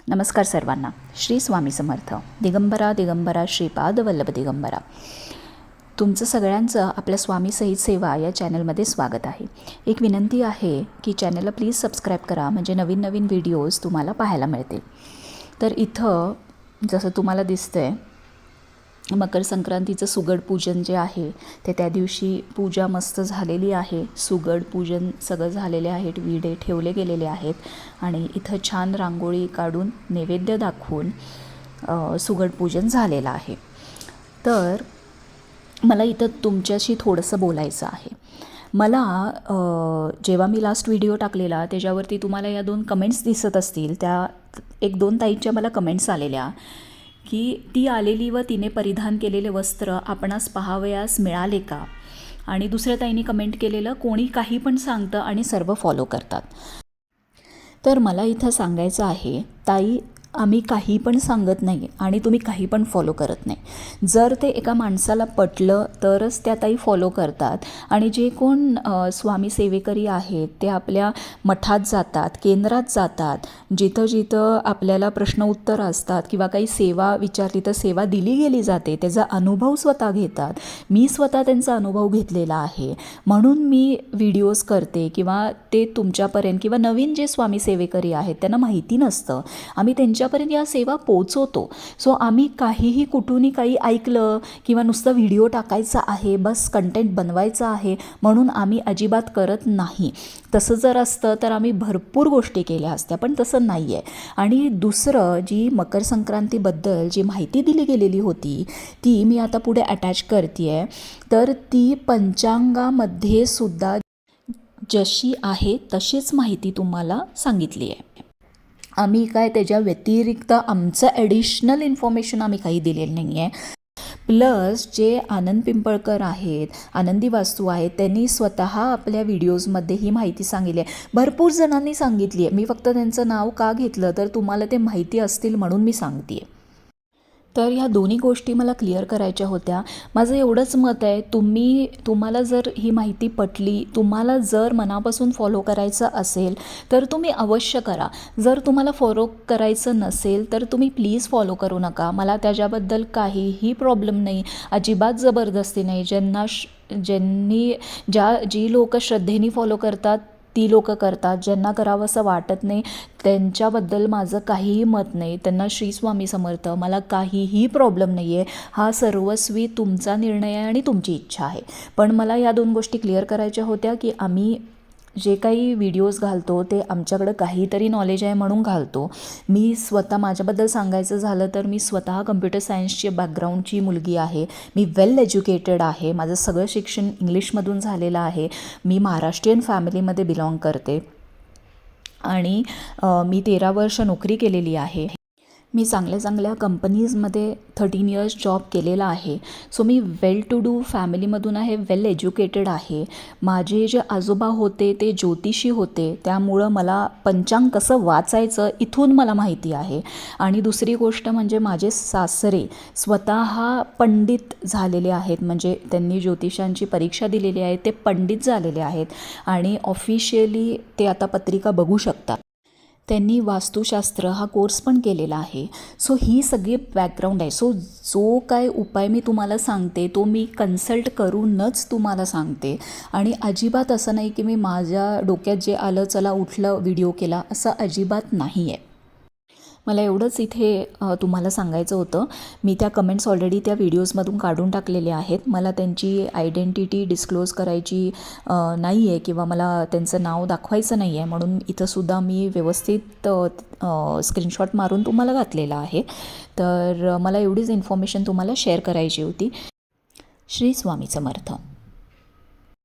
नमस्कार सर्वांना. श्री स्वामी समर्थ. दिगंबरा दिगंबरा श्रीपाद वल्लभ दिगंबरा. तुमचं सगळ्यांचं आपल्या स्वामी सहित सेवा या चॅनलमध्ये स्वागत आहे. एक विनंती आहे की चॅनलला प्लीज सबस्क्राईब करा, म्हणजे नवीन नवीन व्हिडिओज तुम्हाला पाहायला मिळतील. तर इथं जसं तुम्हाला दिसतंय, मकर संक्रांतीचं सुगड पूजन जे आहे ते त्या दिवशी पूजा मस्त झालेली आहे. सुगड पूजन सगळं झालेले आहेत, विडे ठेवले गेलेले आहेत आणि इथं छान रांगोळी काढून नैवेद्य दाखवून सुगड पूजन झालेलं आहे. तर मला इथं तुमच्याशी थोडंसं बोलायचं आहे. मला जेव्हा मी लास्ट व्हिडिओ टाकलेला त्याच्यावरती तुम्हाला या 2 कमेंट्स दिसत असतील. त्या 1-2 ताईंच्या मला कमेंट्स आलेल्या की ती आलेली व तिने परिधान केलेले वस्त्र आपणास पाहावयास मिळाले का, आणि दुसऱ्या ताईंनी कमेंट केलेलं कोणी काही पण सांगतं आणि सर्व फॉलो करतात. तर मला इथं सांगायचं आहे, ताई आम्ही काही पण सांगत नाही आणि तुम्ही काही पण फॉलो करत नाही. जर ते एका माणसाला पटलं तरच त्या ताई फॉलो करतात. आणि जे कोण स्वामी सेवेकरी आहेत ते आपल्या मठात जातात, केंद्रात जातात, जिथं जिथं आपल्याला प्रश्न उत्तर असतात किंवा काही सेवा विचारली तर सेवा दिली गेली जाते, त्याचा अनुभव स्वतः घेतात. मी स्वतः त्यांचा अनुभव घेतलेला आहे म्हणून मी व्हिडिओज करते किंवा ते तुमच्यापर्यंत किंवा नवीन जे स्वामी सेवेकरी आहेत त्यांना माहिती नसतं, आम्ही त्यांच्यापर्यंत या सेवा पोचवतो. सो आम्ही काहीही कुठूनही काही ऐकलं किंवा नुसतं व्हिडिओ टाकायचा आहे, बस कंटेंट बनवायचं आहे म्हणून आम्ही अजिबात करत नाही. तसं जर असतं तर आम्ही भरपूर गोष्टी केल्या असत्या, पण तसं नाही आहे. आणि दुसरं, जी मकर संक्रांतीबद्दल जी माहिती दिली गेलेली होती ती मी आता पुढे अटॅच करते आहे. तर ती पंचांगामध्ये सुद्धा जशी आहे तशीच माहिती तुम्हाला सांगितली आहे. आम्ही काय त्याच्या व्यतिरिक्त आमचं ॲडिशनल इन्फॉर्मेशन आम्ही काही दिलेलं नाही आहे. प्लस जे आनंद पिंपळकर आहेत, आनंदी वास्तू आहेत, त्यांनी स्वतः आपल्या व्हिडिओजमध्ये ही माहिती सांगितली आहे. भरपूर जणांनी सांगितली आहे. मी फक्त त्यांचं नाव का घेतलं तर तुम्हाला ते माहिती असतील म्हणून मी सांगते आहे. तर ह्या दोन्ही गोष्टी मला क्लिअर करायच्या होत्या. माझं एवढंच मत आहे, तुम्हाला जर ही माहिती पटली, तुम्हाला जर मनापासून फॉलो करायचं असेल तर तुम्ही अवश्य करा. जर तुम्हाला फॉलो करायचं नसेल तर तुम्ही प्लीज फॉलो करू नका. मला त्याच्याबद्दल काहीही प्रॉब्लेम नाही, अजिबात जबरदस्ती नाही. जी लोक श्रद्धेने फॉलो करतात ती लोकं करतात, ज्यांना करावं असं वाटत नाही त्यांच्याबद्दल माझं काहीही मत नाही. त्यांना श्री स्वामी समर्थ, मला काहीही प्रॉब्लेम नाही आहे. हा सर्वस्वी तुमचा निर्णय आहे आणि तुमची इच्छा आहे. पण मला या 2 गोष्टी क्लिअर करायच्या होत्या की आम्ही जे काही व्हिडिओज घालतो ते आमच्याकडं काहीतरी नॉलेज आहे म्हणून घालतो. मी स्वतः माझ्याबद्दल सांगायचं झालं तर मी स्वतः कम्प्युटर सायन्सची बॅकग्राऊंडची मुलगी आहे. मी वेल एज्युकेटेड आहे. माझं सगळं शिक्षण इंग्लिशमधून झालेलं आहे. मी महाराष्ट्रीयन फॅमिलीमध्ये बिलॉंग करते आणि मी 13 वर्ष नोकरी केलेली आहे. मी चांगल्या कंपनीजमध्ये 13 इयर्स जॉब केलेला आहे. सो मी वेल टू डू फॅमिलीमधून आहे, वेल एज्युकेटेड आहे. माझे जे आजोबा होते ते ज्योतिषी होते, त्यामुळं मला पंचांग कसं वाचायचं इथून मला माहिती आहे. आणि दुसरी गोष्ट म्हणजे माझे सासरे स्वतः पंडित झालेले आहेत, म्हणजे त्यांनी ज्योतिषांची परीक्षा दिलेली आहे, ते पंडित झालेले आहेत आणि ऑफिशियली ते आता पत्रिका बघू शकतात. त्यांनी वास्तुशास्त्र हा कोर्स पण केलेला आहे. सो ही सगळी बॅकग्राऊंड आहे. सो जो काय उपाय मी तुम्हाला सांगते तो मी कन्सल्ट करूनच तुम्हाला सांगते आणि अजिबात असं नाही की मी माझ्या डोक्यात जे आलं चला उठलं व्हिडिओ केला, असं अजिबात नाही आहे. मला एवढंच इथे तुम्हाला सांगायचं होतं. मी त्या कमेंट्स ऑलरेडी त्या व्हिडिओजमधून काढून टाकलेल्या आहेत. मला त्यांची आयडेंटिटी डिस्क्लोज करायची नाही आहे किंवा मला त्यांचं नाव दाखवायचं नाही आहे, म्हणून इथंसुद्धा मी व्यवस्थित स्क्रीनशॉट मारून तुम्हाला घातलेलं आहे. तर मला एवढीच इन्फॉर्मेशन तुम्हाला शेअर करायची होती. श्री स्वामी समर्थ.